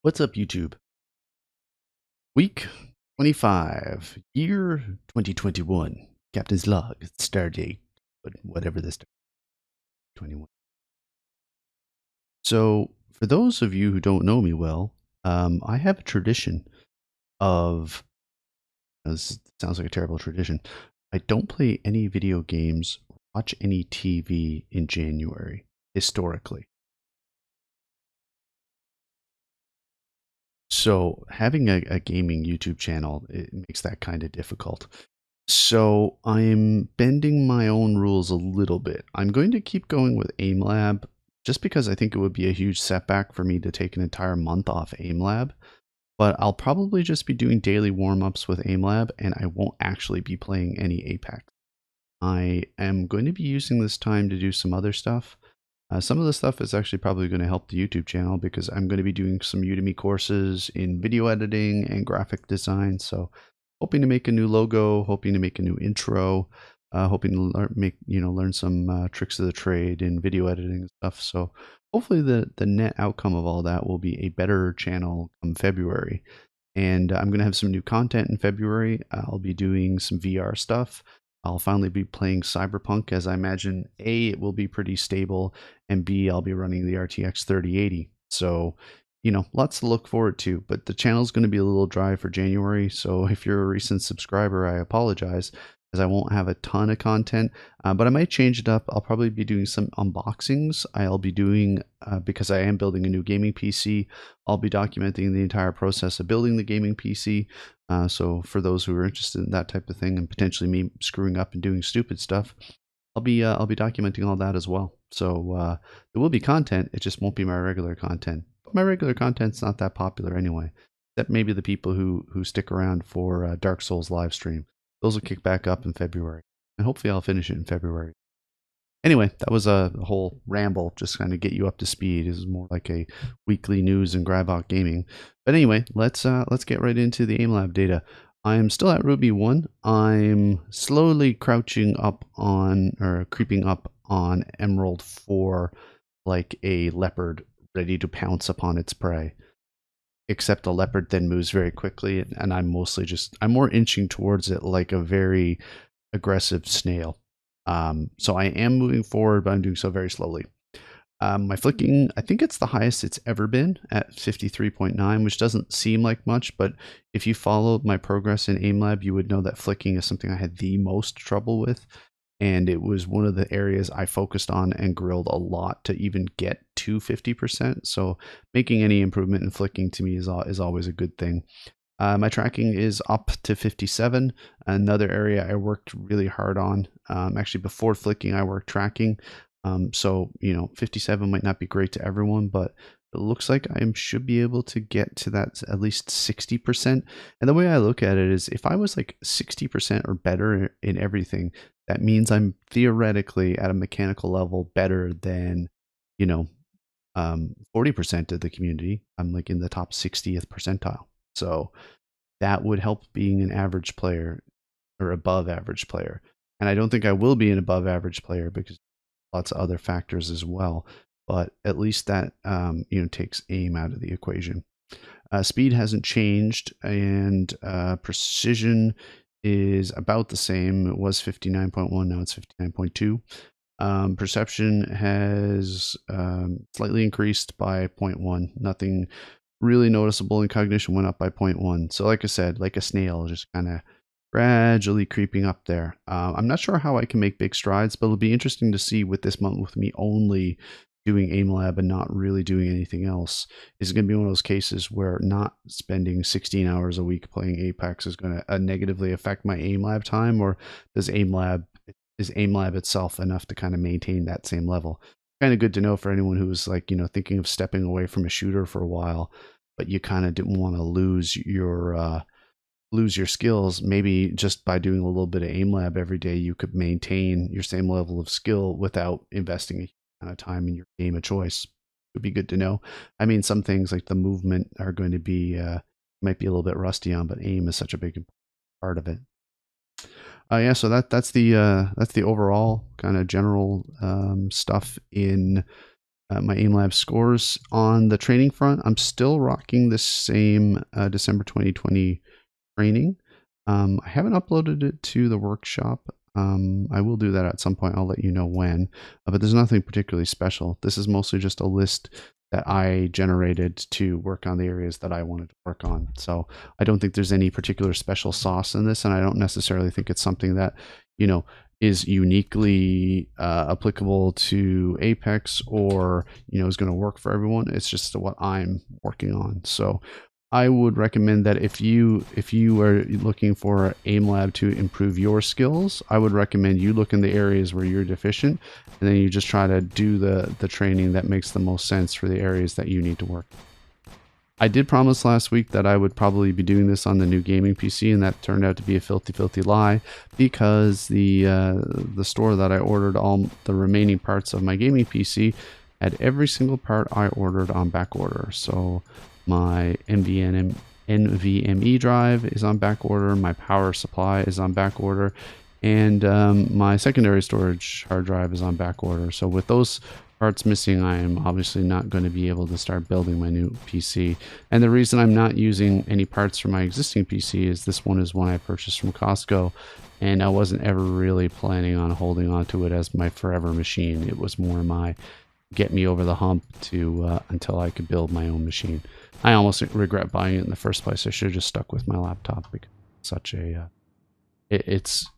What's up, YouTube? Week 25, year 2021. Captain's log, stardate, but whatever this 21. So, for those of you who don't know me well, I have a tradition of, this sounds like a terrible tradition. I don't play any video games, watch any TV in January, historically. So, having a gaming YouTube channel, it makes that kind of difficult. So I'm bending my own rules a little bit. I'm going to keep going with Aimlab just because I think it would be a huge setback for me to take an entire month off Aimlab. But I'll probably just be doing daily warm-ups with Aimlab and I won't actually be playing any Apex. I am going to be using this time to do some other stuff. Some of the stuff is actually probably going to help the YouTube channel because I'm going to be doing some Udemy courses in video editing and graphic design. So hoping to make a new logo, hoping to make a new intro, hoping to learn some tricks of the trade in video editing and stuff. So hopefully the net outcome of all that will be a better channel come February. And I'm going to have some new content in February. I'll be doing some VR stuff. I'll finally be playing Cyberpunk, as I imagine A, it will be pretty stable, and B, I'll be running the RTX 3080. So, lots to look forward to, but the channel's going to be a little dry for January. So if you're a recent subscriber, I apologize, as I won't have a ton of content, but I might change it up. I'll probably be doing some unboxings. I'll be doing, because I am building a new gaming PC, I'll be documenting the entire process of building the gaming PC. So for those who are interested in that type of thing and potentially me screwing up and doing stupid stuff, I'll be documenting all that as well. So there will be content. It just won't be my regular content. But my regular content's not that popular anyway. Except maybe the people who stick around for Dark Souls live stream. Those will kick back up in February, and hopefully I'll finish it in February. Anyway, that was a whole ramble, just kind of get you up to speed. This is more like a weekly news and Grabok gaming. But anyway, let's get right into the Aimlab data. I'm still at Ruby 1. I'm slowly crouching up on, or creeping up on Emerald 4 like a leopard ready to pounce upon its prey. Except a leopard then moves very quickly, and I'm more inching towards it like a very aggressive snail. So I am moving forward, but I'm doing so very slowly. My flicking, I think it's the highest it's ever been at 53.9, which doesn't seem like much, but if you followed my progress in Aimlab, you would know that flicking is something I had the most trouble with. And it was one of the areas I focused on and grilled a lot to even get to 50%. So making any improvement in flicking to me is always a good thing. My tracking is up to 57. Another area I worked really hard on. Actually, before flicking, I worked tracking. So 57 might not be great to everyone, but it looks like I should be able to get to that at least 60%. And the way I look at it is if I was like 60% or better in everything, that means I'm theoretically at a mechanical level better than, 40% of the community. I'm like in the top 60th percentile. So that would help being an average player or above average player. And I don't think I will be an above average player because lots of other factors as well. But at least that takes aim out of the equation. Speed hasn't changed, and precision is about the same. It was 59.1, now it's 59.2. Perception has slightly increased by 0.1. Nothing really noticeable, and cognition went up by 0.1. So like I said, like a snail, just kind of gradually creeping up there. I'm not sure how I can make big strides, but it'll be interesting to see with this month with me only doing Aimlab and not really doing anything else. Is it going to be one of those cases where not spending 16 hours a week playing Apex is going to negatively affect my Aimlab time, or is Aimlab itself enough to kind of maintain that same level? Kind of good to know for anyone who was like, thinking of stepping away from a shooter for a while, but you kind of didn't want to lose your skills. Maybe just by doing a little bit of Aimlab every day, you could maintain your same level of skill without investing a amount of time in your game of choice. It would be good to know. I mean, some things like the movement are going to be might be a little bit rusty on, but aim is such a big part of it. Yeah, so that's the overall kind of general stuff in my Aimlab scores. On the training front, I'm still rocking the same December 2020 training. I haven't uploaded it to the workshop. I will do that at some point. I'll let you know when, but there's nothing particularly special. This is mostly just a list that I generated to work on the areas that I wanted to work on. So I don't think there's any particular special sauce in this, and I don't necessarily think it's something that, you know, is uniquely applicable to Apex or, you know, is going to work for everyone. It's just what I'm working on. So I would recommend that if you are looking for Aimlab to improve your skills, I would recommend you look in the areas where you're deficient, and then you just try to do the training that makes the most sense for the areas that you need to work. I did promise last week that I would probably be doing this on the new gaming PC, and that turned out to be a filthy lie, because the store that I ordered all the remaining parts of my gaming PC had every single part I ordered on back order. So my NVMe drive is on back order, my power supply is on back order, and my secondary storage hard drive is on back order. So with those parts missing, I am obviously not going to be able to start building my new PC. And the reason I'm not using any parts from my existing PC is this one is one I purchased from Costco, and I wasn't ever really planning on holding on to it as my forever machine. It was more my get me over the hump to until I could build my own machine. I almost regret buying it in the first place. I should have just stuck with my laptop, because it's such a it's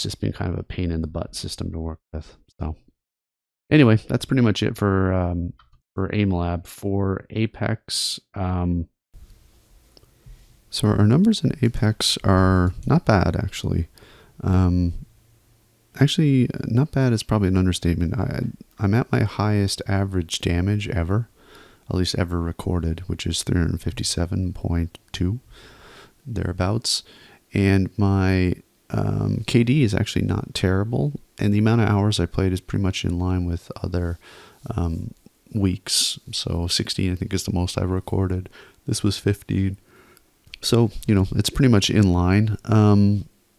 just been kind of a pain in the butt system to work with. So anyway, that's pretty much it for Aimlab. For Apex, so our numbers in Apex are not bad, actually. Actually, not bad is probably an understatement. I'm at my highest average damage ever, at least ever recorded, which is 357.2, thereabouts. And my KD is actually not terrible, and the amount of hours I played is pretty much in line with other weeks. So 16, I think, is the most I've recorded. This was 15. So, you know, it's pretty much in line.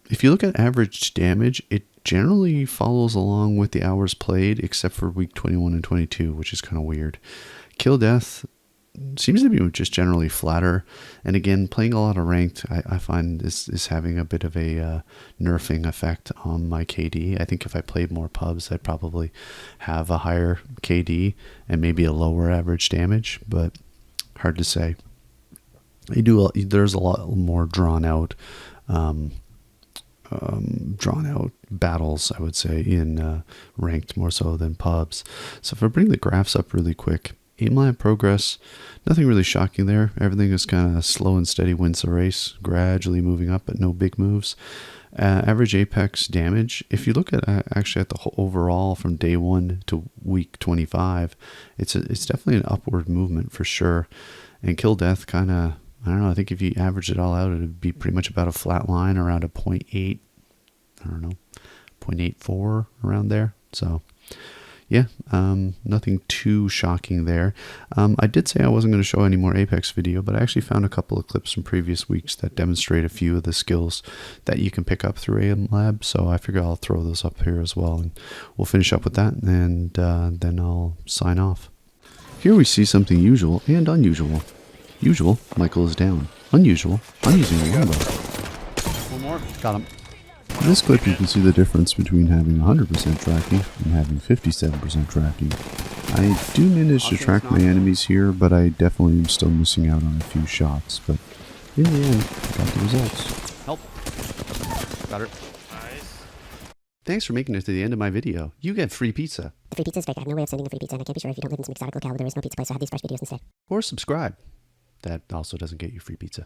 If you look at average damage, it generally follows along with the hours played, except for week 21 and 22, which is kind of weird. Kill death seems to be just generally flatter. And again, playing a lot of ranked, I find this is having a bit of a nerfing effect on my KD. I think if I played more pubs, I'd probably have a higher KD and maybe a lower average damage, but hard to say. There's a lot more drawn out battles, I would say, in ranked more so than pubs. So if I bring the graphs up really quick, Aimlab progress, nothing really shocking there. Everything is kind of slow and steady, wins the race, gradually moving up, but no big moves. Average Apex damage, if you look at actually at the whole overall from day 1 to week 25, it's definitely an upward movement for sure. And kill death kind of, I don't know, I think if you average it all out, it would be pretty much about a flat line around a 0.8, I don't know, 0.84 around there. So yeah, nothing too shocking there. I did say I wasn't going to show any more Apex video, but I actually found a couple of clips from previous weeks that demonstrate a few of the skills that you can pick up through Aimlab. So I figure I'll throw those up here as well, and we'll finish up with that, and then I'll sign off. Here we see something usual and unusual. Usual, Michael is down. Unusual, I'm using a longbow. One more. Got him. In this clip you can see the difference between having 100% tracking and having 57% tracking. I do manage to track my enemies here, but I definitely am still missing out on a few shots. But in the end, I got the results. Help. Got her. Nice. Thanks for making it to the end of my video. You get free pizza. The free pizza is fake. I have no way of sending a free pizza, and I can't be sure if you don't live in some exotic locale where there is no pizza place, so have these fresh videos instead. Or subscribe. That also doesn't get you free pizza.